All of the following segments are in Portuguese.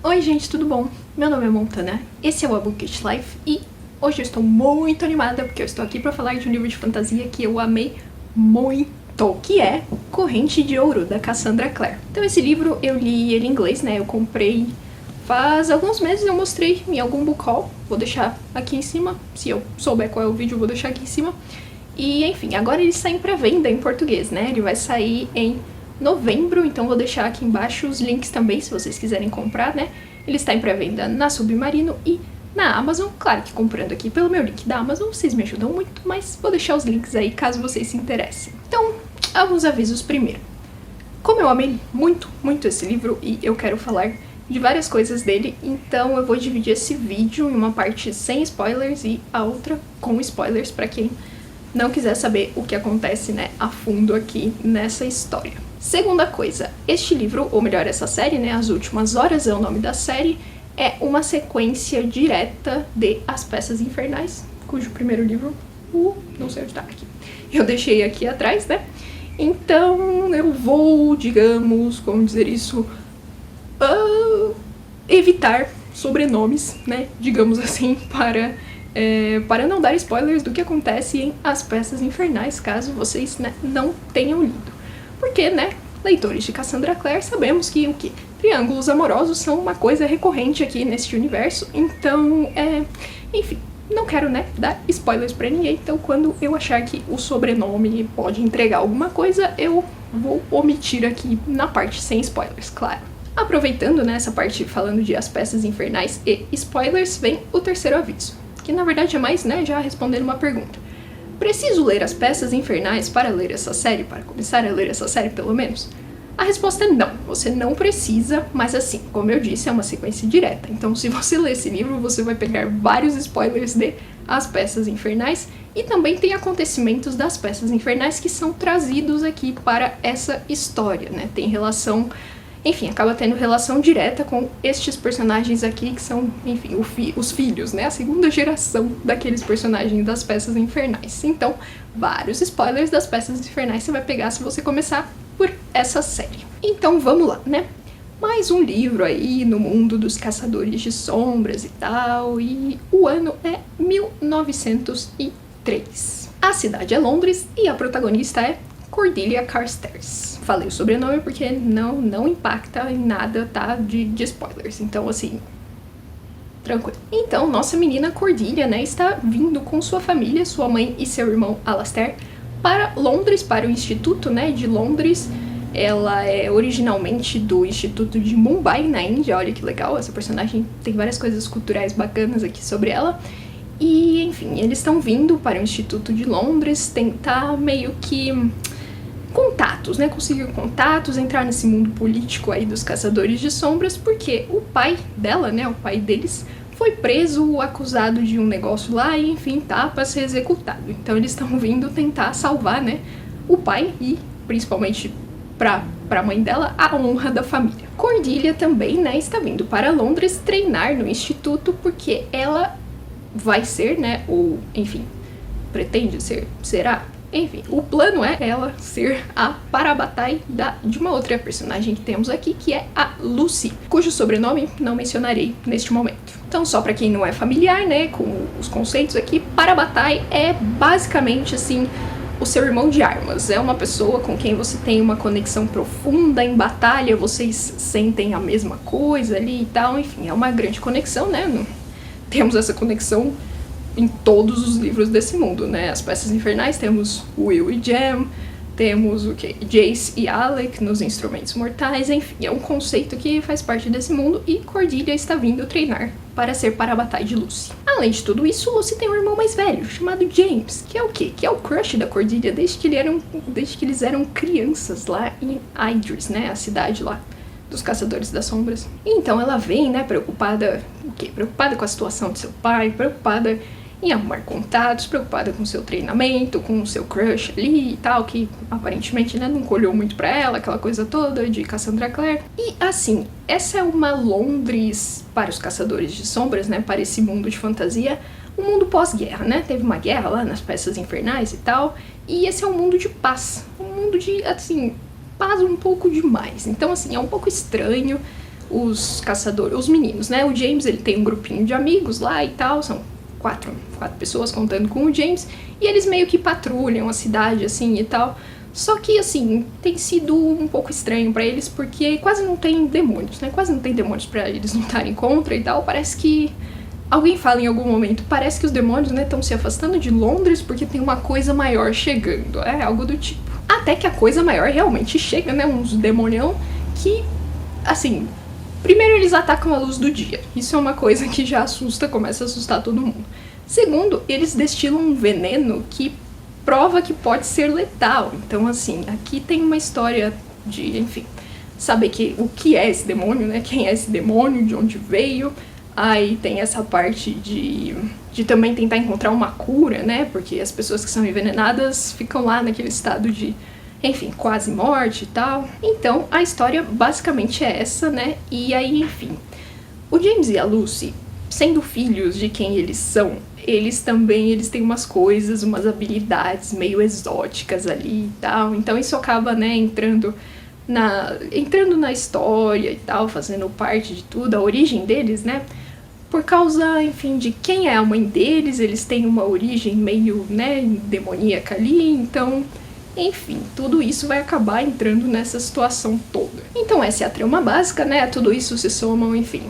Oi gente, tudo bom? Meu nome é Montana, esse é o A Bookish Life e hoje eu estou muito animada porque eu estou aqui para falar de um livro de fantasia que eu amei muito, que é Corrente de Ouro, da Cassandra Clare. Então esse livro eu li ele em inglês, né? Eu comprei faz alguns meses, eu mostrei em algum book haul, vou deixar aqui em cima, se eu souber qual é o vídeo eu vou deixar aqui em cima. E enfim, agora ele está em pré-venda em português, né? Ele vai sair em novembro, então vou deixar aqui embaixo os links também, se vocês quiserem comprar, né? Ele está em pré-venda na Submarino e na Amazon. Claro que comprando aqui pelo meu link da Amazon, vocês me ajudam muito, mas vou deixar os links aí caso vocês se interessem. Então, alguns avisos primeiro. Como eu amei muito, muito esse livro e eu quero falar de várias coisas dele, então eu vou dividir esse vídeo em uma parte sem spoilers e a outra com spoilers para quem não quiser saber o que acontece, né, a fundo aqui nessa história. Segunda coisa, este livro, ou melhor, essa série, né, As Últimas Horas é o nome da série, é uma sequência direta de As Peças Infernais, cujo primeiro livro, não sei onde tá aqui, eu deixei aqui atrás, né, então eu vou, digamos, como dizer isso, evitar sobrenomes, né, digamos assim, para não dar spoilers do que acontece em As Peças Infernais, caso vocês, né, não tenham lido. Porque, né, leitores de Cassandra Clare sabemos que triângulos amorosos são uma coisa recorrente aqui neste universo, então, enfim, não quero, né, dar spoilers pra ninguém, então quando eu achar que o sobrenome pode entregar alguma coisa, eu vou omitir aqui na parte sem spoilers, claro. Aproveitando, né, essa parte falando de As Peças Infernais e spoilers, vem o terceiro aviso, que na verdade é mais, né, já respondendo uma pergunta. Preciso ler As Peças Infernais para ler essa série, para começar a ler essa série pelo menos? A resposta é não, você não precisa, mas assim, como eu disse, é uma sequência direta. Então se você ler esse livro, você vai pegar vários spoilers de As Peças Infernais e também tem acontecimentos das Peças Infernais que são trazidos aqui para essa história, né? Tem relação, enfim, acaba tendo relação direta com estes personagens aqui que são, enfim, os filhos, né? A segunda geração daqueles personagens das Peças Infernais. Então, vários spoilers das Peças Infernais você vai pegar se você começar por essa série. Então, vamos lá, né? Mais um livro aí no mundo dos caçadores de sombras e tal, e o ano é 1903. A cidade é Londres e a protagonista é Cordelia Carstairs. Falei o sobrenome porque não impacta em nada, tá, de spoilers, então assim, tranquilo. Então, nossa menina Cordelia, né, está vindo com sua família, sua mãe e seu irmão Alastair, para Londres, para o Instituto, né, de Londres. Ela é originalmente do Instituto de Mumbai, na Índia, olha que legal, essa personagem tem várias coisas culturais bacanas aqui sobre ela. E, enfim, eles estão vindo para o Instituto de Londres tentar meio que contatos, né, conseguir contatos, entrar nesse mundo político aí dos caçadores de sombras, porque o pai dela, né, o pai deles, foi preso, acusado de um negócio lá e, enfim, tá para ser executado. Então eles estão vindo tentar salvar, né, o pai e, principalmente pra mãe dela, a honra da família. Cordelia também, né, está vindo para Londres treinar no instituto porque ela vai ser, né, ou, enfim, pretende ser, será? Enfim, o plano é ela ser a Parabatai de uma outra personagem que temos aqui, que é a Lucy, cujo sobrenome não mencionarei neste momento. Então, só para quem não é familiar, né, com os conceitos aqui, Parabatai é basicamente, assim, o seu irmão de armas. É uma pessoa com quem você tem uma conexão profunda em batalha, vocês sentem a mesma coisa ali e tal, enfim, é uma grande conexão, né, temos essa conexão em todos os livros desse mundo, né? As Peças Infernais temos Will e Jem, temos o que? Jace e Alec nos Instrumentos Mortais, enfim, é um conceito que faz parte desse mundo e Cordelia está vindo treinar para ser Parabatai de Lucy. Além de tudo isso, Lucy tem um irmão mais velho, chamado James, que é o quê? Que é o crush da Cordelia desde que eles eram crianças lá em Idris, né? A cidade lá dos Caçadores das Sombras. Então ela vem, né, preocupada, o quê? Preocupada com a situação de seu pai, preocupada em arrumar contatos, preocupada com seu treinamento, com o seu crush ali e tal, que aparentemente, né, não colheu muito pra ela, aquela coisa toda de Cassandra Clare. E assim, essa é uma Londres para os Caçadores de Sombras, né, para esse mundo de fantasia, um mundo pós-guerra, né, teve uma guerra lá nas Peças Infernais e tal, e esse é um mundo de paz, um mundo de, assim, paz um pouco demais. Então, assim, é um pouco estranho os caçadores, os meninos, né? O James, ele tem um grupinho de amigos lá e tal, são quatro pessoas contando com o James, e eles meio que patrulham a cidade, assim, e tal. Só que, assim, tem sido um pouco estranho pra eles, porque quase não tem demônios, né? Quase não tem demônios pra eles lutarem contra e tal. Parece que alguém fala em algum momento, parece que os demônios, né, estão se afastando de Londres porque tem uma coisa maior chegando. É algo do tipo. Até que a coisa maior realmente chega, né? Uns demonião que, assim, primeiro eles atacam a luz do dia. Isso é uma coisa que já assusta, começa a assustar todo mundo. Segundo, eles destilam um veneno que prova que pode ser letal. Então, assim, aqui tem uma história de, enfim, saber o que é esse demônio, né? Quem é esse demônio, de onde veio. Aí tem essa parte de também tentar encontrar uma cura, né? Porque as pessoas que são envenenadas ficam lá naquele estado de, enfim, quase morte e tal. Então, a história basicamente é essa, né? E aí, enfim, o James e a Lucy, sendo filhos de quem eles são, eles têm umas coisas, umas habilidades meio exóticas ali e tal. Então isso acaba, né, entrando na história e tal, fazendo parte de tudo, a origem deles, né? Por causa, enfim, de quem é a mãe deles, eles têm uma origem meio, né, demoníaca ali, então, enfim, tudo isso vai acabar entrando nessa situação toda. Então essa é a trama básica, né? A tudo isso se somam, enfim,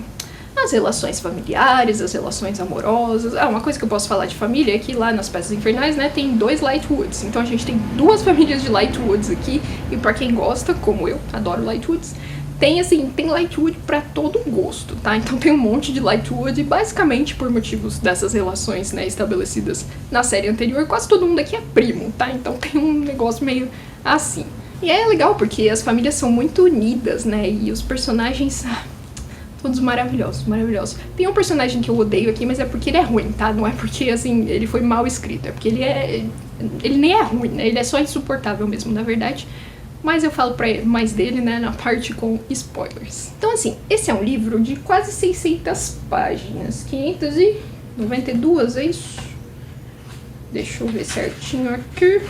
as relações familiares, as relações amorosas. Uma coisa que eu posso falar de família é que lá nas Peças Infernais, né, tem 2 Lightwoods. Então a gente tem 2 famílias de Lightwoods aqui, e pra quem gosta, como eu, adoro Lightwoods, tem Lightwood pra todo gosto, tá? Então tem um monte de Lightwood, e basicamente por motivos dessas relações, né, estabelecidas na série anterior, quase todo mundo aqui é primo, tá? Então tem um negócio meio assim. E é legal porque as famílias são muito unidas, né, e os personagens... todos maravilhosos, maravilhosos. Tem um personagem que eu odeio aqui, mas é porque ele é ruim, tá? Não é porque, assim, ele foi mal escrito. É porque ele nem é ruim, né? Ele é só insuportável mesmo, na verdade. Mas eu falo mais dele, né, na parte com spoilers. Então, assim, esse é um livro de quase 600 páginas. 592, é isso? Deixa eu ver certinho aqui.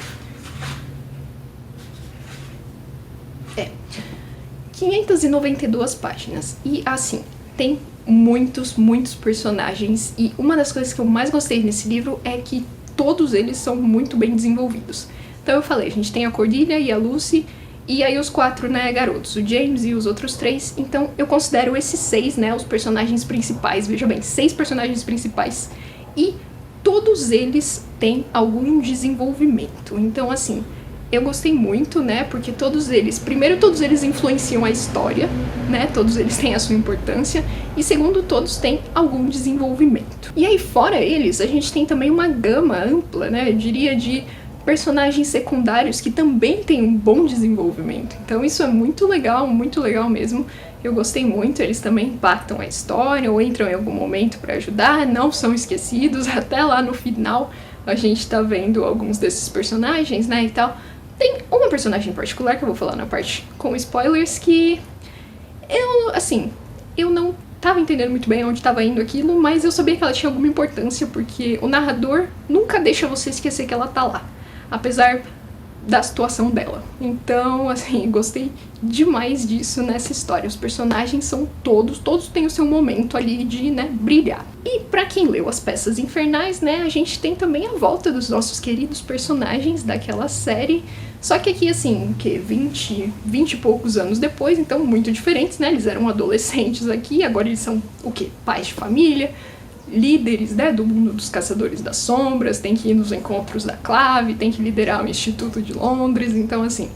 592 páginas. E, assim, tem muitos personagens. E uma das coisas que eu mais gostei nesse livro é que todos eles são muito bem desenvolvidos. Então eu falei, a gente tem a Cordelia e a Lucy, e aí os 4, né, garotos, o James e os outros 3. Então eu considero esses 6, né, os personagens principais. Veja bem, 6 personagens principais. E todos eles têm algum desenvolvimento. Então, assim, eu gostei muito, né, porque todos eles influenciam a história, né, todos eles têm a sua importância, e segundo, todos têm algum desenvolvimento. E aí, fora eles, a gente tem também uma gama ampla, né, eu diria, de personagens secundários que também têm um bom desenvolvimento. Então isso é muito legal mesmo. Eu gostei muito, eles também impactam a história ou entram em algum momento para ajudar, não são esquecidos, até lá no final a gente tá vendo alguns desses personagens, né, e tal. Tem uma personagem em particular que eu vou falar na parte com spoilers que eu não tava entendendo muito bem onde tava indo aquilo, mas eu sabia que ela tinha alguma importância porque o narrador nunca deixa você esquecer que ela tá lá, apesar da situação dela. Então, assim, gostei demais disso nessa história. Os personagens são todos têm o seu momento ali de, né, brilhar. E pra quem leu as Peças Infernais, né, a gente tem também a volta dos nossos queridos personagens daquela série, só que aqui, assim, 20 e poucos anos depois, então muito diferentes, né, eles eram adolescentes aqui, agora eles são, o quê? Pais de família, líderes, né, do mundo dos Caçadores das Sombras, tem que ir nos encontros da Clave, tem que liderar o Instituto de Londres, então, assim,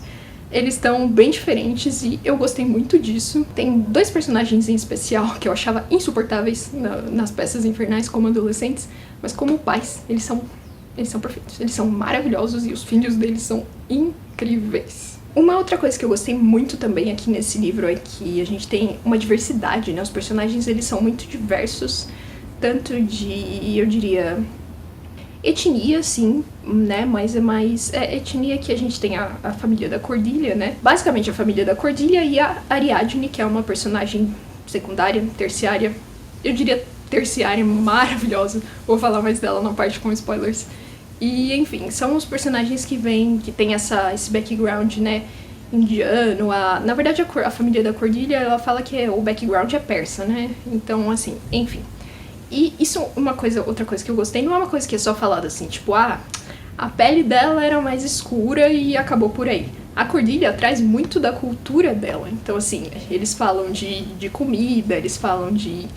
eles estão bem diferentes e eu gostei muito disso. Tem 2 personagens em especial que eu achava insuportáveis nas Peças Infernais como adolescentes, mas como pais, eles são perfeitos, eles são maravilhosos e os filhos deles são incríveis. Uma outra coisa que eu gostei muito também aqui nesse livro é que a gente tem uma diversidade, né, os personagens eles são muito diversos, tanto de, eu diria, etnia, sim, né, mas é mais etnia que a gente tem a família da Cordelia, né, basicamente a família da Cordelia e a Ariadne, que é uma personagem secundária, terciária, eu diria terciária, maravilhosa, vou falar mais dela na parte com spoilers. E, enfim, são os personagens que tem esse background, né, indiano. Na verdade, a família da Cordelia, ela fala que o background é persa, né? Então, assim, enfim. E isso outra coisa que eu gostei, não é uma coisa que é só falada assim, tipo, a pele dela era mais escura e acabou por aí. A Cordelia traz muito da cultura dela. Então, assim, eles falam de comida, eles falam de...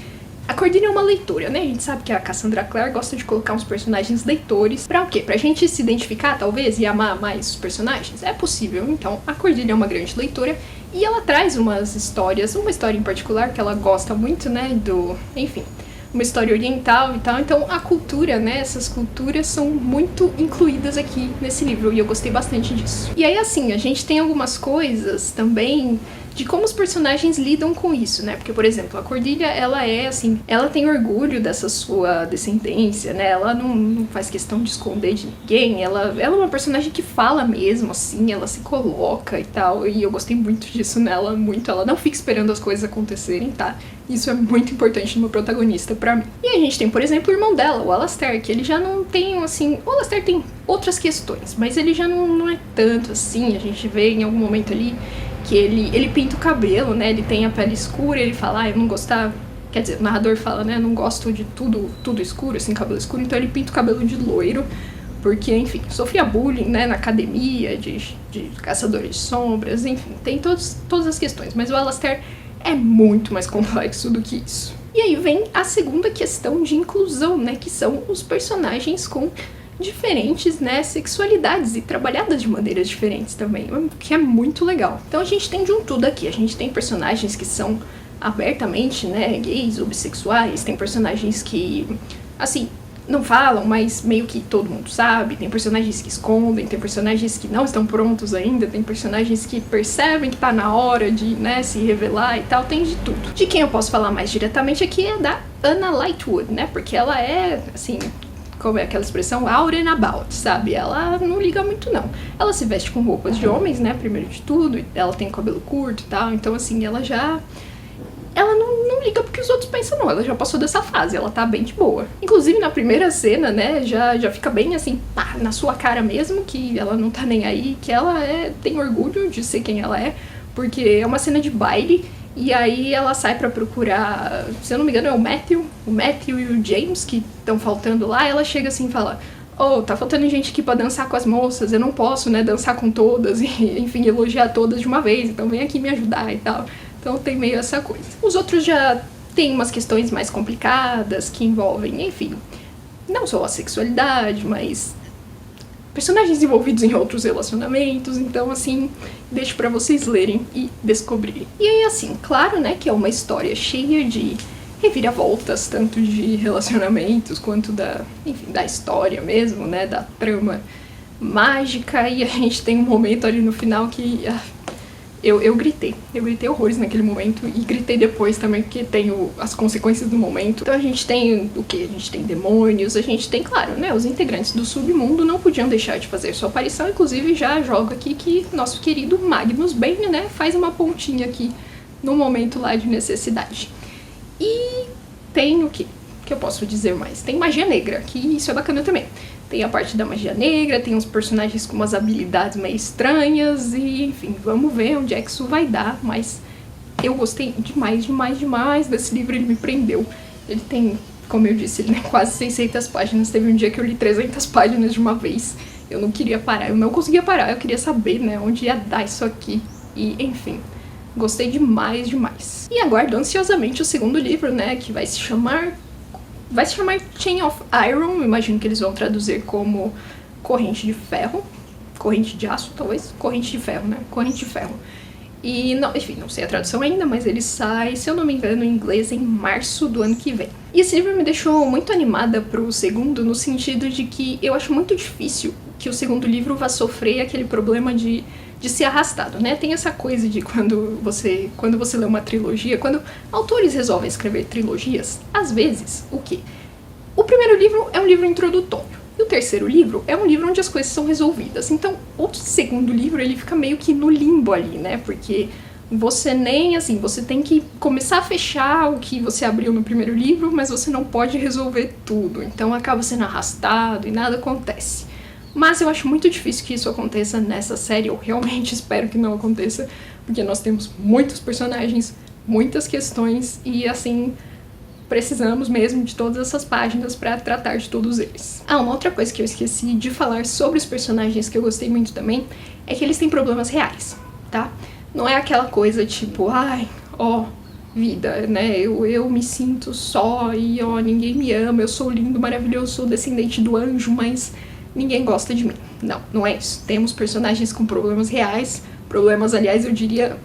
A Cordelia é uma leitora, né? A gente sabe que a Cassandra Clare gosta de colocar uns personagens leitores. Pra o quê? Pra gente se identificar, talvez, e amar mais os personagens? É possível. Então, a Cordelia é uma grande leitora. E ela traz umas histórias, uma história em particular que ela gosta muito, né? Enfim, uma história oriental e tal. Então, a cultura, né? Essas culturas são muito incluídas aqui nesse livro. E eu gostei bastante disso. E aí, assim, a gente tem algumas coisas também de como os personagens lidam com isso, né? Porque, por exemplo, a Cordelia, ela é, assim, ela tem orgulho dessa sua descendência, né? Ela não faz questão de esconder de ninguém, ela é uma personagem que fala mesmo, assim, ela se coloca e tal, e eu gostei muito disso nela, muito. Ela não fica esperando as coisas acontecerem, tá? Isso é muito importante numa protagonista pra mim. E a gente tem, por exemplo, o irmão dela, o Alastair, que ele já não tem, assim... O Alastair tem outras questões, mas ele já não é tanto assim. A gente vê em algum momento ali que ele pinta o cabelo, né? Ele tem a pele escura, ele fala, eu não gostava... Quer dizer, o narrador fala, né? Eu não gosto de tudo escuro, assim, cabelo escuro. Então ele pinta o cabelo de loiro, porque, enfim, sofria bullying, né? Na academia, de caçadores de sombras, enfim. Tem todas as questões. Mas o Alastair é muito mais complexo do que isso. E aí vem a segunda questão de inclusão, né? Que são os personagens com diferentes, né, sexualidades e trabalhadas de maneiras diferentes também, o que é muito legal. Então a gente tem de um tudo aqui. A gente tem personagens que são abertamente, né, gays, ou bissexuais, tem personagens que, assim, não falam, mas meio que todo mundo sabe, tem personagens que escondem, tem personagens que não estão prontos ainda, tem personagens que percebem que tá na hora de, né, se revelar e tal, tem de tudo. De quem eu posso falar mais diretamente aqui é da Anna Lightwood, né, porque ela é, assim... Como é aquela expressão? Out and about, sabe? Ela não liga muito, não. Ela se veste com roupas de homens, né? Primeiro de tudo. Ela tem cabelo curto e tal. Então, assim, ela não liga porque os outros pensam, não. Ela já passou dessa fase. Ela tá bem de boa. Inclusive, na primeira cena, né? Já fica bem, assim, pá, na sua cara mesmo. Que ela não tá nem aí. Que ela tem orgulho de ser quem ela é. Porque é uma cena de baile. E aí ela sai pra procurar, se eu não me engano é o Matthew e o James que estão faltando lá. Ela chega assim e fala, tá faltando gente aqui pra dançar com as moças, eu não posso, né, dançar com todas e, enfim, elogiar todas de uma vez, então vem aqui me ajudar e tal. Então tem meio essa coisa. Os outros já tem umas questões mais complicadas que envolvem, enfim, não só a sexualidade, mas personagens envolvidos em outros relacionamentos, então, assim, deixo pra vocês lerem e descobrirem. E aí, assim, claro, né, que é uma história cheia de reviravoltas, tanto de relacionamentos quanto da história mesmo, né, da trama mágica, e a gente tem um momento ali no final que eu gritei horrores naquele momento, e gritei depois também, porque tem as consequências do momento. Então a gente tem o quê? A gente tem demônios, a gente tem, claro, né, os integrantes do submundo não podiam deixar de fazer sua aparição, inclusive já jogo aqui que nosso querido Magnus Bane, né, faz uma pontinha aqui no momento lá de necessidade. E tem o quê? Que eu posso dizer mais? Tem magia negra, que isso é bacana também. Tem a parte da magia negra, tem uns personagens com umas habilidades meio estranhas e, enfim, vamos ver onde é que isso vai dar, mas eu gostei demais desse livro, ele me prendeu. Ele tem, como eu disse, ele tem quase 600 páginas, teve um dia que eu li 300 páginas de uma vez, eu não queria parar, eu não conseguia parar, eu queria saber, né, onde ia dar isso aqui, e, enfim, gostei demais. E aguardo ansiosamente o segundo livro, né, que vai se chamar Chain of Iron, imagino que eles vão traduzir como corrente de ferro, corrente de aço, talvez, corrente de ferro, né, corrente de ferro. E, não, enfim, não sei a tradução ainda, mas ele sai, se eu não me engano, em inglês em março do ano que vem. E esse livro me deixou muito animada pro segundo, no sentido de que eu acho muito difícil que o segundo livro vá sofrer aquele problema de ser arrastado, né? Tem essa coisa de quando você lê uma trilogia, quando autores resolvem escrever trilogias, às vezes, o quê? O primeiro livro é um livro introdutório, e o terceiro livro é um livro onde as coisas são resolvidas. Então, o segundo livro, ele fica meio que no limbo ali, né? Porque você você tem que começar a fechar o que você abriu no primeiro livro, mas você não pode resolver tudo. Então, acaba sendo arrastado e nada acontece. Mas eu acho muito difícil que isso aconteça nessa série, eu realmente espero que não aconteça, porque nós temos muitos personagens, muitas questões e assim, precisamos mesmo de todas essas páginas pra tratar de todos eles. Ah, uma outra coisa que eu esqueci de falar sobre os personagens que eu gostei muito também é que eles têm problemas reais, tá? Não é aquela coisa tipo, ai, ó, vida, né? Eu me sinto só e ó, ninguém me ama, eu sou lindo, maravilhoso, sou descendente do anjo, mas ninguém gosta de mim. Não, não é isso. Temos personagens com problemas reais, problemas, aliás, eu diria,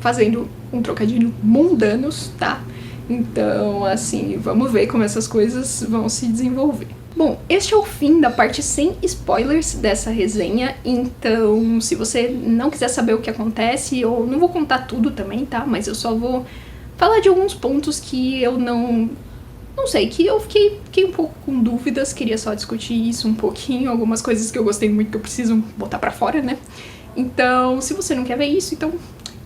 fazendo um trocadilho, mundanos, tá? Então, assim, vamos ver como essas coisas vão se desenvolver. Bom, este é o fim da parte sem spoilers dessa resenha, então se você não quiser saber o que acontece, eu não vou contar tudo também, tá? Mas eu só vou falar de alguns pontos que eu não sei, que eu fiquei um pouco com dúvidas, queria só discutir isso um pouquinho, algumas coisas que eu gostei muito que eu preciso botar pra fora, né? Então, se você não quer ver isso, então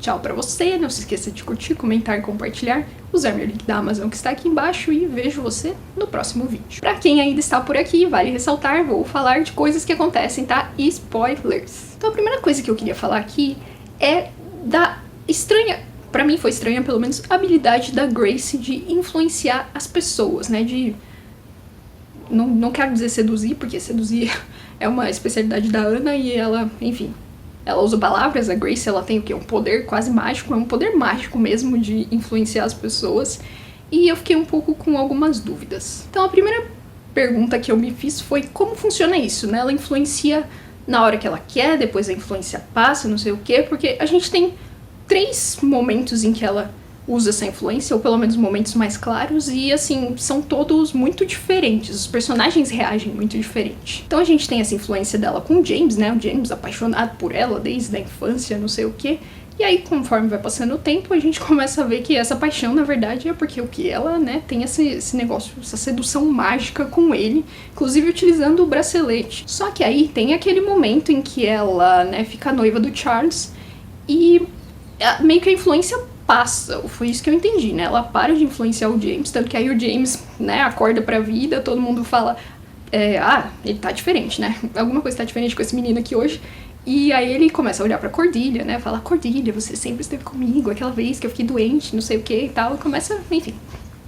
tchau pra você, não se esqueça de curtir, comentar e compartilhar, usar meu link da Amazon que está aqui embaixo e vejo você no próximo vídeo. Pra quem ainda está por aqui, vale ressaltar, vou falar de coisas que acontecem, tá? Spoilers. Então a primeira coisa que eu queria falar aqui é da estranha, pra mim foi estranha pelo menos, a habilidade da Grace de influenciar as pessoas, né? De... Não quero dizer seduzir, porque seduzir é uma especialidade da Ana e ela, enfim... Ela usa palavras, a Grace, ela tem o quê? Um poder quase mágico, é um poder mágico mesmo de influenciar as pessoas. E eu fiquei um pouco com algumas dúvidas. Então a primeira pergunta que eu me fiz foi como funciona isso, né? Ela influencia na hora que ela quer, depois a influência passa, não sei o quê, porque a gente tem 3 momentos em que ela usa essa influência, ou pelo menos momentos mais claros, e assim, são todos muito diferentes, os personagens reagem muito diferente. Então a gente tem essa influência dela com o James, né, o James apaixonado por ela desde a infância, não sei o quê, e aí conforme vai passando o tempo, a gente começa a ver que essa paixão, na verdade, é porque o que ela, né, tem esse negócio, essa sedução mágica com ele, inclusive utilizando o bracelete. Só que aí tem aquele momento em que ela, né, fica noiva do Charles, e meio que a influência passa, foi isso que eu entendi, né? Ela para de influenciar o James, tanto que aí o James, né, acorda pra vida, todo mundo fala, ele tá diferente, né? Alguma coisa tá diferente com esse menino aqui hoje. E aí ele começa a olhar pra Cordelia, né? Fala, Cordelia, você sempre esteve comigo, aquela vez que eu fiquei doente, não sei o que e tal. E começa, enfim,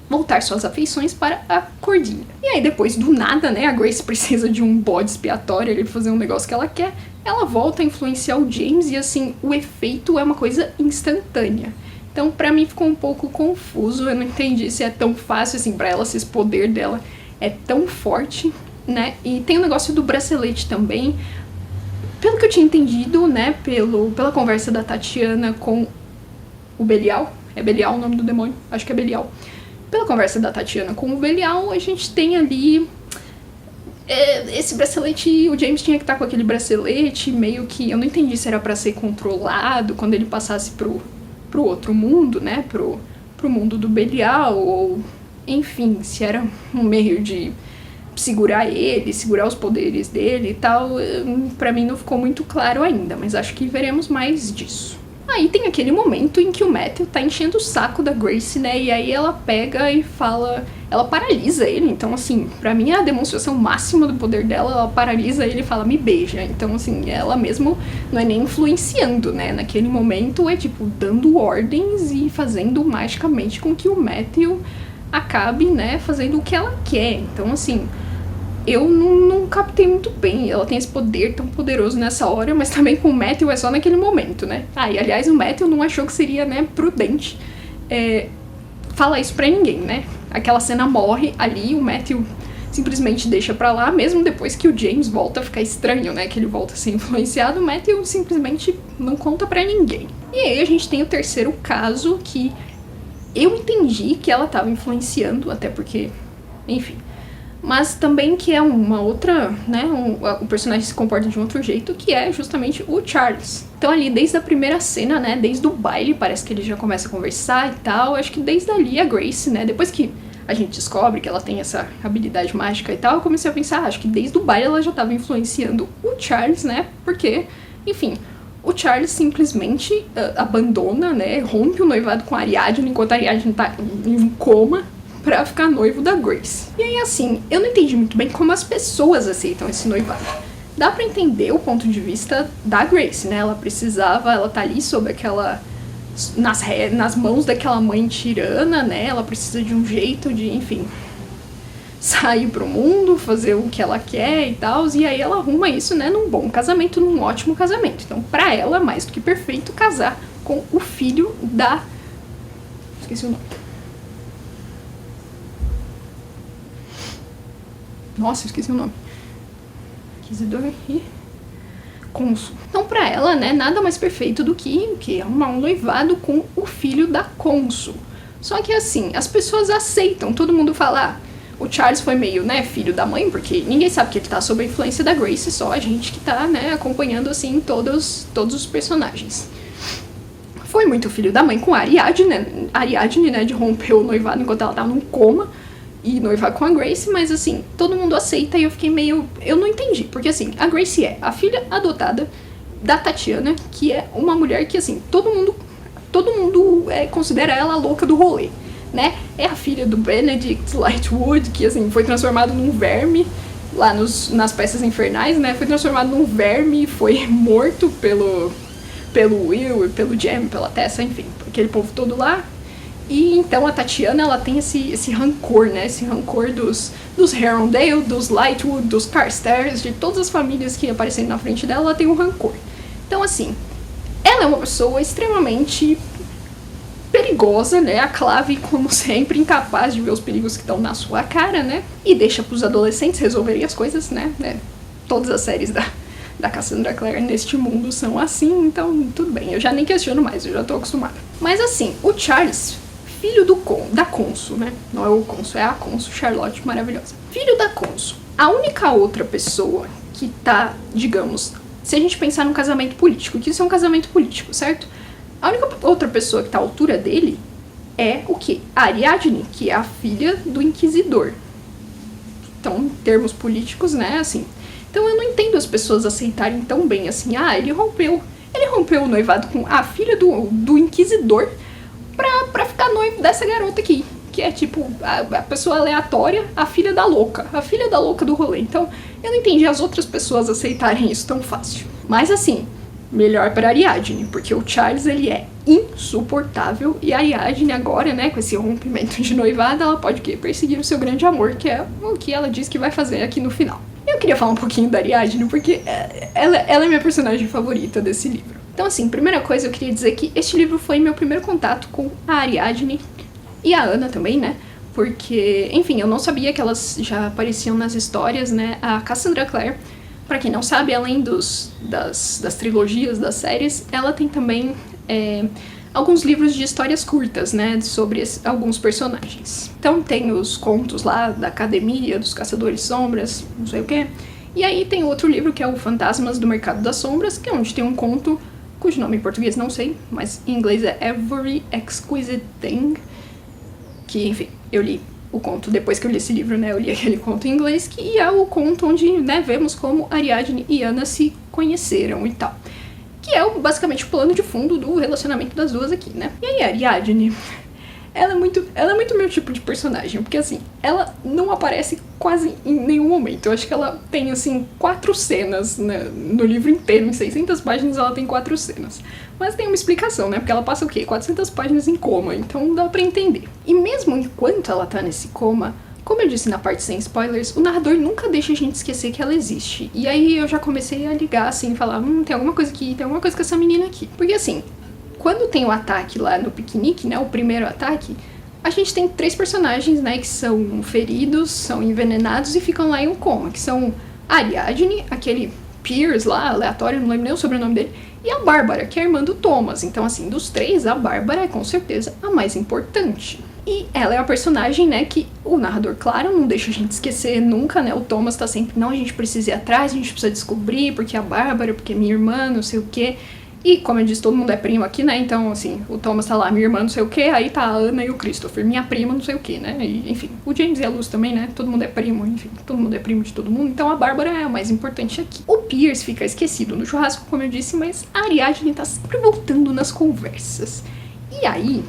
voltar suas afeições para a Cordelia. E aí depois, do nada, né, a Grace precisa de um bode expiatório ali pra fazer um negócio que ela quer. Ela volta a influenciar o James e assim, o efeito é uma coisa instantânea. Então, pra mim ficou um pouco confuso, eu não entendi se é tão fácil assim pra ela, se esse poder dela é tão forte, né? E tem o negócio do bracelete também. Pelo que eu tinha entendido, né, pela conversa da Tatiana com o Belial, é Belial o nome do demônio? Acho que é Belial. Pela conversa da Tatiana com o Belial, a gente tem ali esse bracelete, o James tinha que estar com aquele bracelete, meio que, eu não entendi se era pra ser controlado quando ele passasse pro outro mundo, né, pro mundo do Belial, ou enfim, se era um meio de segurar ele, segurar os poderes dele e tal, pra mim não ficou muito claro ainda, mas acho que veremos mais disso. Aí tem aquele momento em que o Matthew tá enchendo o saco da Grace, né, e aí ela pega e fala, ela paralisa ele, então assim, pra mim é a demonstração máxima do poder dela, ela paralisa ele e fala, me beija, então assim, ela mesmo não é nem influenciando, né, naquele momento é tipo, dando ordens e fazendo magicamente com que o Matthew acabe, né, fazendo o que ela quer, então assim, eu não captei muito bem, ela tem esse poder tão poderoso nessa hora, mas também com o Matthew é só naquele momento, né? E aliás, o Matthew não achou que seria, né, prudente falar isso pra ninguém, né? Aquela cena morre ali, o Matthew simplesmente deixa pra lá, mesmo depois que o James volta a ficar estranho, né? Que ele volta a ser influenciado, o Matthew simplesmente não conta pra ninguém. E aí a gente tem o terceiro caso que eu entendi que ela tava influenciando, até porque, enfim... Mas também que é uma outra, né, o personagem se comporta de um outro jeito, que é justamente o Charles. Então ali, desde a primeira cena, né, desde o baile, parece que ele já começa a conversar e tal, acho que desde ali a Grace, né, depois que a gente descobre que ela tem essa habilidade mágica e tal, eu comecei a pensar, acho que desde o baile ela já estava influenciando o Charles, né, porque, enfim... O Charles simplesmente abandona, né, rompe o noivado com a Ariadne, enquanto a Ariadne tá em um coma, pra ficar noivo da Grace. E aí, assim, eu não entendi muito bem como as pessoas aceitam esse noivado. dá pra entender o ponto de vista da Grace, né? Ela tá ali sob aquela... nas mãos daquela mãe tirana, né? Ela precisa de um jeito de, enfim, sair pro mundo, fazer o que ela quer e tal, e aí ela arruma isso, né, num bom casamento, num ótimo casamento. Então, pra ela, mais do que perfeito casar com o filho da... Esqueci o nome. Nossa, esqueci o nome. Inquisidor e cônsul. Então, pra ela, né, nada mais perfeito do que arrumar um noivado com o filho da cônsul. Só que, assim, as pessoas aceitam. Todo mundo fala, o Charles foi meio, né, filho da mãe, porque ninguém sabe que ele tá sob a influência da Grace, só a gente que tá, né, acompanhando, assim, todos os personagens. Foi muito filho da mãe com a Ariadne, né, de romper o noivado enquanto ela tava num coma e noivar com a Grace, mas assim, todo mundo aceita e eu fiquei meio... Eu não entendi, porque assim, a Grace é a filha adotada da Tatiana, que é uma mulher que assim, todo mundo considera ela a louca do rolê, né? É a filha do Benedict Lightwood, que assim, foi transformado num verme lá nas peças infernais, né? Foi transformado num verme e foi morto pelo Will e pelo Jem, pela Tessa, enfim, aquele povo todo lá. E então a Tatiana, ela tem esse rancor, né? Esse rancor dos Herondale, dos Lightwood, dos Carstairs, de todas as famílias que aparecem na frente dela, ela tem um rancor. Então, assim, ela é uma pessoa extremamente perigosa, né? A Clave, como sempre, incapaz de ver os perigos que estão na sua cara, né? E deixa pros adolescentes resolverem as coisas, né? Todas as séries da Cassandra Clare neste mundo são assim, então tudo bem, eu já nem questiono mais, eu já tô acostumada. Mas assim, o Charles, filho da cônsul, né? Não é o cônsul, é a cônsul Charlotte maravilhosa. Filho da cônsul. A única outra pessoa que tá, digamos, se a gente pensar num casamento político, que isso é um casamento político, certo? A única outra pessoa que tá à altura dele é o quê? A Ariadne, que é a filha do Inquisidor. Então, em termos políticos, né, assim... Então eu não entendo as pessoas aceitarem tão bem assim, ele rompeu o noivado com a filha do Inquisidor pra ficar noivo dessa garota aqui, que é tipo a pessoa aleatória, a filha da louca do rolê. Então eu não entendi as outras pessoas aceitarem isso tão fácil. Mas assim, melhor pra Ariadne, porque o Charles, ele é insuportável, e a Ariadne agora, né, com esse rompimento de noivado, ela pode o quê? Perseguir o seu grande amor, que é o que ela diz que vai fazer aqui no final. Eu queria falar um pouquinho da Ariadne, porque ela é minha personagem favorita desse livro. Então, assim, primeira coisa, eu queria dizer que este livro foi meu primeiro contato com a Ariadne e a Ana também, né? Porque, enfim, eu não sabia que elas já apareciam nas histórias, né? A Cassandra Clare, pra quem não sabe, além das trilogias, das séries, ela tem também alguns livros de histórias curtas, né, sobre alguns personagens. Então tem os contos lá da Academia, dos Caçadores Sombras, não sei o que. E aí tem outro livro que é o Fantasmas do Mercado das Sombras, que é onde tem um conto, cujo nome em português não sei, mas em inglês é Every Exquisite Thing, que, enfim, eu li o conto depois que eu li esse livro, né, eu li aquele conto em inglês, que é o conto onde, né, vemos como Ariadne e Ana se conheceram e tal. Que é basicamente o plano de fundo do relacionamento das duas aqui, né? E aí a Ariadne, ela é muito meu tipo de personagem, porque assim, ela não aparece quase em nenhum momento. Eu acho que ela tem, assim, 4 cenas, né, no livro inteiro, em 600 páginas ela tem 4 cenas. Mas tem uma explicação, né? Porque ela passa o quê? 400 páginas em coma, então dá pra entender. E mesmo enquanto ela tá nesse coma, como eu disse na parte sem spoilers, o narrador nunca deixa a gente esquecer que ela existe. E aí eu já comecei a ligar, assim, falar, tem alguma coisa aqui, tem alguma coisa com essa menina aqui. Porque assim, quando tem o ataque lá no piquenique, né, o primeiro ataque, a gente tem 3 personagens, né, que são feridos, são envenenados e ficam lá em um coma, que são a Ariadne, aquele Pierce lá, aleatório, não lembro nem o sobrenome dele, e a Bárbara, que é a irmã do Thomas. Então, assim, dos 3, a Bárbara é com certeza a mais importante. E ela é a personagem, né, que o narrador, claro, não deixa a gente esquecer nunca, né, o Thomas tá sempre, não, a gente precisa ir atrás, a gente precisa descobrir, porque a Bárbara, porque minha irmã, não sei o quê. E, como eu disse, todo mundo é primo aqui, né, então, assim, o Thomas tá lá, minha irmã, não sei o quê, aí tá a Ana e o Christopher, minha prima, não sei o quê, né, e, enfim, o James e a Luz também, né, todo mundo é primo, enfim, todo mundo é primo de todo mundo, então a Bárbara é a mais importante aqui. O Pierce fica esquecido no churrasco, como eu disse, mas a Ariadne tá sempre voltando nas conversas. E aí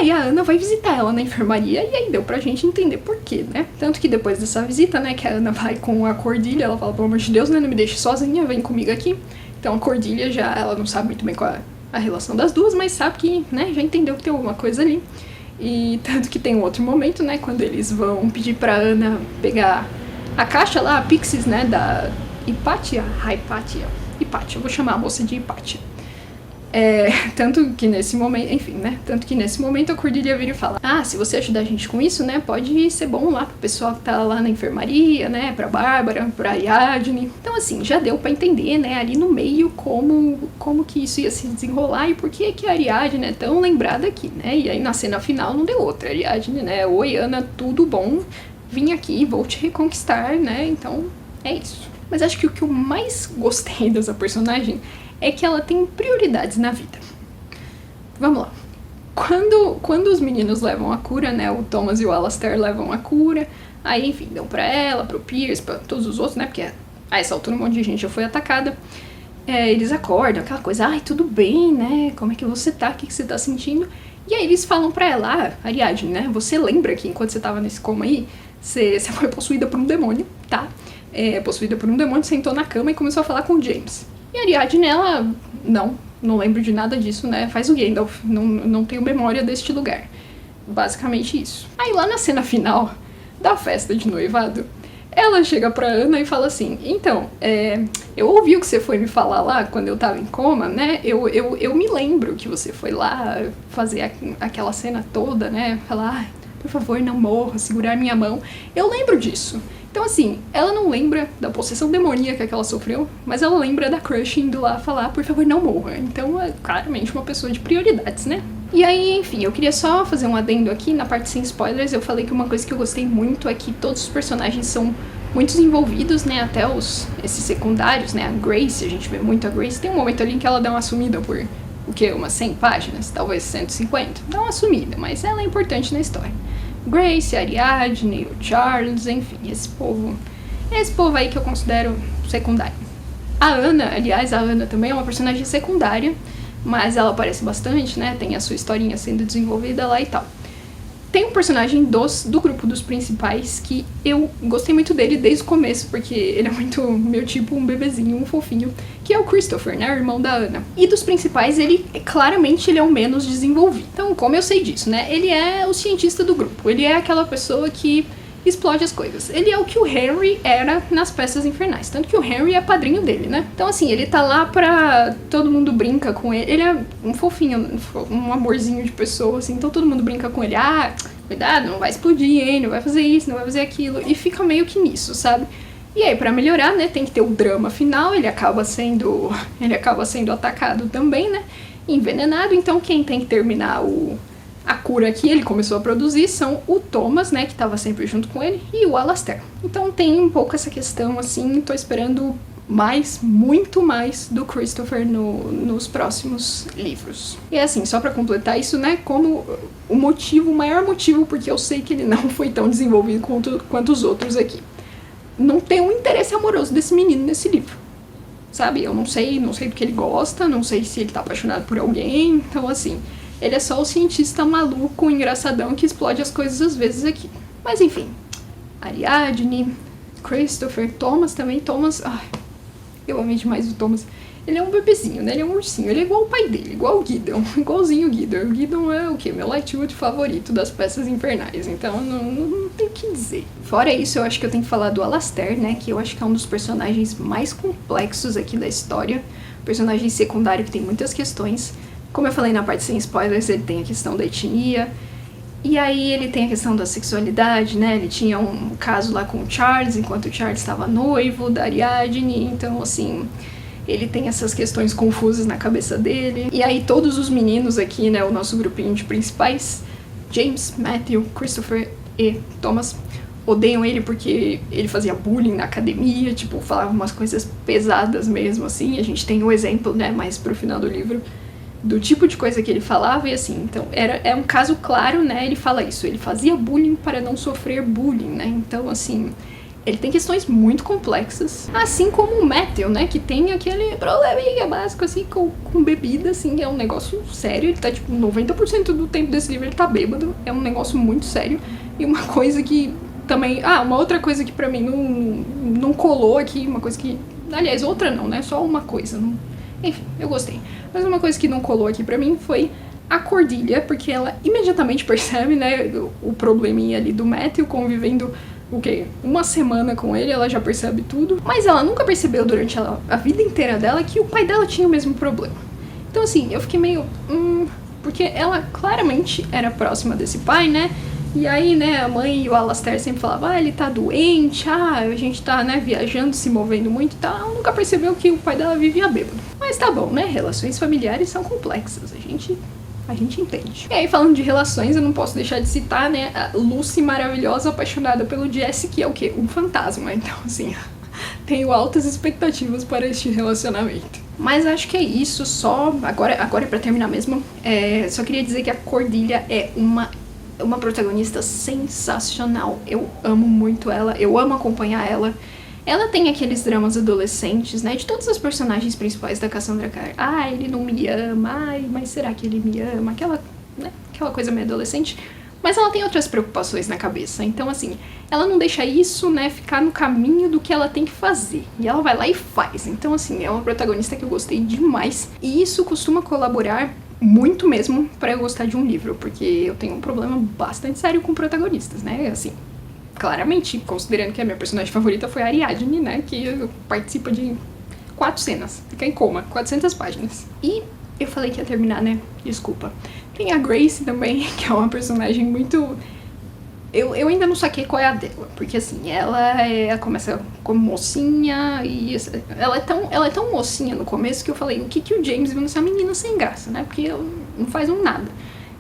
aí a Ana vai visitar ela na enfermaria, e aí deu pra gente entender por quê, né? Tanto que depois dessa visita, né, que a Ana vai com a Cordelia, ela fala, pelo amor de Deus, né, não me deixe sozinha, vem comigo aqui. Então a Cordelia já, ela não sabe muito bem qual é a relação das duas, mas sabe que, né, já entendeu que tem alguma coisa ali. E tanto que tem um outro momento, né, quando eles vão pedir pra Ana pegar a caixa lá, a Pixies, né, da Hipátia, eu vou chamar a moça de Hipátia. Tanto que nesse momento, enfim, né, tanto que nesse momento a Cordelia vira e fala, se você ajudar a gente com isso, né, pode ser bom lá pro pessoal que tá lá na enfermaria, né, pra Bárbara, pra Ariadne. Então, assim, já deu pra entender, né, ali no meio como que isso ia se desenrolar e por que a Ariadne é tão lembrada aqui, né, e aí na cena final não deu outra, Ariadne, né, oi Ana, tudo bom, vim aqui, vou te reconquistar, né, então é isso. Mas acho que o que eu mais gostei dessa personagem é que ela tem prioridades na vida. Vamos lá. Quando os meninos levam a cura, né, o Thomas e o Alastair levam a cura, aí, enfim, dão pra ela, pro Pierce, pra todos os outros, né, porque a essa altura um monte de gente já foi atacada. Eles acordam, aquela coisa, tudo bem, né, como é que você tá, o que você tá sentindo? E aí eles falam pra ela, Ariadne, né, você lembra que enquanto você tava nesse coma aí, você foi possuída por um demônio, tá? Possuída por um demônio, sentou na cama e começou a falar com o James. E a Ariadne, ela, não lembro de nada disso, né? Faz o Gandalf, não tenho memória deste lugar. Basicamente isso. Aí lá na cena final da festa de noivado, ela chega pra Ana e fala assim, então, eu ouvi o que você foi me falar lá quando eu tava em coma, né? Eu me lembro que você foi lá fazer aquela cena toda, né? Falar, por favor, não morra, segurar minha mão. Eu lembro disso. Então, assim, ela não lembra da possessão demoníaca que ela sofreu, mas ela lembra da Crush indo lá falar, por favor, não morra. Então, é claramente uma pessoa de prioridades, né? E aí, enfim, eu queria só fazer um adendo aqui, na parte sem spoilers, eu falei que uma coisa que eu gostei muito é que todos os personagens são muito desenvolvidos, né, até esses secundários, né, a Grace, a gente vê muito a Grace, tem um momento ali em que ela dá uma sumida por, umas 100 páginas, talvez 150, dá uma sumida, mas ela é importante na história. Grace, Ariadne, o Charles, enfim, esse povo aí que eu considero secundário. A Ana, aliás, a Ana também é uma personagem secundária, mas ela aparece bastante, né, tem a sua historinha sendo desenvolvida lá e tal. Tem um personagem do grupo dos principais que eu gostei muito dele desde o começo, porque ele é muito meu tipo, um bebezinho, um fofinho, que é o Christopher, né, o irmão da Ana. E dos principais, claramente ele é o menos desenvolvido. Então, como eu sei disso, né, ele é o cientista do grupo, ele é aquela pessoa que explode as coisas. Ele é o que o Henry era nas Peças Infernais, tanto que o Henry é padrinho dele, né? Então, assim, ele tá lá pra... todo mundo brinca com ele, ele é um fofinho, um amorzinho de pessoa, assim, então todo mundo brinca com ele, cuidado, não vai explodir, hein, não vai fazer isso, não vai fazer aquilo, e fica meio que nisso, sabe? E aí, pra melhorar, né, tem que ter o drama final, ele acaba sendo atacado também, né, envenenado, então quem tem que terminar a cura que ele começou a produzir são o Thomas, né, que tava sempre junto com ele, e o Alastair. Então tem um pouco essa questão, assim, tô esperando muito mais do Christopher nos próximos livros. E assim, só pra completar isso, né, como o maior motivo porque eu sei que ele não foi tão desenvolvido quanto os outros aqui. Não tem um interesse amoroso desse menino nesse livro, sabe? Eu não sei do que ele gosta, não sei se ele tá apaixonado por alguém, então assim... ele é só o cientista maluco, engraçadão, que explode as coisas às vezes aqui. Mas enfim, Ariadne, Christopher, Thomas também. Eu amei demais o Thomas. Ele é um bebezinho, né? Ele é um ursinho. Ele é igual o pai dele, igual o Gideon. Igualzinho o Gideon. O Gideon é o quê? Meu Lightwood favorito das Peças Infernais. Então não tem o que dizer. Fora isso, eu acho que eu tenho que falar do Alastair, né? Que eu acho que é um dos personagens mais complexos aqui da história. Personagem secundário que tem muitas questões. Como eu falei na parte sem spoilers, ele tem a questão da etnia, e aí ele tem a questão da sexualidade, né, ele tinha um caso lá com o Charles, enquanto o Charles estava noivo da Ariadne, então assim, ele tem essas questões confusas na cabeça dele. E aí todos os meninos aqui, né, o nosso grupinho de principais, James, Matthew, Christopher e Thomas, odeiam ele porque ele fazia bullying na academia, tipo, falava umas coisas pesadas mesmo, assim, a gente tem um exemplo, né, mais pro final do livro, do tipo de coisa que ele falava, e assim, então, é um caso claro, né, ele fala isso, ele fazia bullying para não sofrer bullying, né, então, assim, ele tem questões muito complexas, assim como o Matthew, né, que tem aquele probleminha básico, assim, com bebida, assim, é um negócio sério, ele tá, tipo, 90% do tempo desse livro ele tá bêbado, é um negócio muito sério, e uma coisa que também, uma outra coisa que pra mim não colou aqui, uma coisa que, aliás, outra não, né, só uma coisa, não, enfim, eu gostei, mas uma coisa que não colou aqui pra mim foi a Cordelia, porque ela imediatamente percebe, né, o probleminha ali do Matthew convivendo uma semana com ele, ela já percebe tudo, mas ela nunca percebeu durante a vida inteira dela que o pai dela tinha o mesmo problema. Então assim, eu fiquei meio... porque ela claramente era próxima desse pai, né? E aí, né, a mãe e o Alastair sempre falavam, ele tá doente, a gente tá, né, viajando, se movendo muito e tal. Ela nunca percebeu que o pai dela vivia bêbado. Mas tá bom, né, relações familiares são complexas, a gente entende. E aí, falando de relações, eu não posso deixar de citar, né, a Lucy maravilhosa, apaixonada pelo Jesse, que é o quê? Um fantasma. Então, assim, tenho altas expectativas para este relacionamento. Mas acho que é isso, só... Agora é pra terminar mesmo. Só queria dizer que a Cordelia é uma protagonista sensacional. Eu amo muito ela, eu amo acompanhar ela. Ela tem aqueles dramas adolescentes, né, de todas as personagens principais da Cassandra Clare. Ele não me ama, mas será que ele me ama? Aquela coisa meio adolescente. Mas ela tem outras preocupações na cabeça. Então, assim, ela não deixa isso, né, ficar no caminho do que ela tem que fazer. E ela vai lá e faz. Então, assim, é uma protagonista que eu gostei demais. E isso costuma colaborar muito mesmo pra eu gostar de um livro. Porque eu tenho um problema bastante sério com protagonistas, né, assim... Claramente, considerando que a minha personagem favorita foi a Ariadne, né, que participa de 4 cenas, fica em coma, 400 páginas. E eu falei que ia terminar, né, desculpa. Tem a Grace também, que é uma personagem muito... Eu ainda não saquei qual é a dela, porque assim, ela começa como mocinha e ela é tão mocinha no começo que eu falei, o que o James viu nessa menina sem graça, né, porque não faz um nada.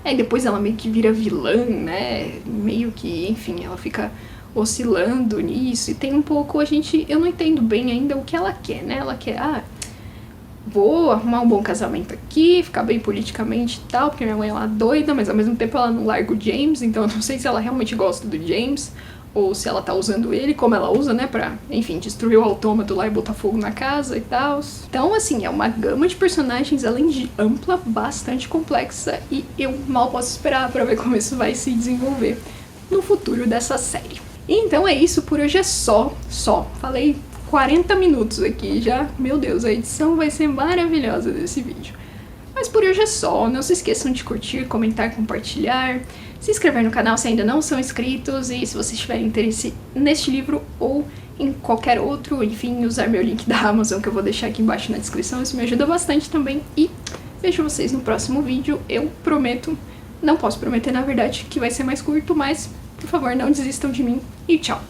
Aí depois ela meio que vira vilã, né, meio que, enfim, ela fica oscilando nisso, e tem um pouco, eu não entendo bem ainda o que ela quer, né, ela quer, vou arrumar um bom casamento aqui, ficar bem politicamente e tal, porque minha mãe é uma doida, mas ao mesmo tempo ela não larga o James, então eu não sei se ela realmente gosta do James, ou se ela tá usando ele, como ela usa, né, pra, enfim, destruir o autômato lá e botar fogo na casa e tal. Então, assim, é uma gama de personagens, além de ampla, bastante complexa, e eu mal posso esperar pra ver como isso vai se desenvolver no futuro dessa série. E então é isso, por hoje é só. Falei 40 minutos aqui já, meu Deus, a edição vai ser maravilhosa desse vídeo. Mas por hoje é só, não se esqueçam de curtir, comentar, compartilhar, se inscrever no canal se ainda não são inscritos, e se vocês tiverem interesse neste livro ou em qualquer outro, enfim, usar meu link da Amazon que eu vou deixar aqui embaixo na descrição, isso me ajuda bastante também, e vejo vocês no próximo vídeo. Eu prometo, não posso prometer na verdade que vai ser mais curto, mas por favor não desistam de mim, e tchau!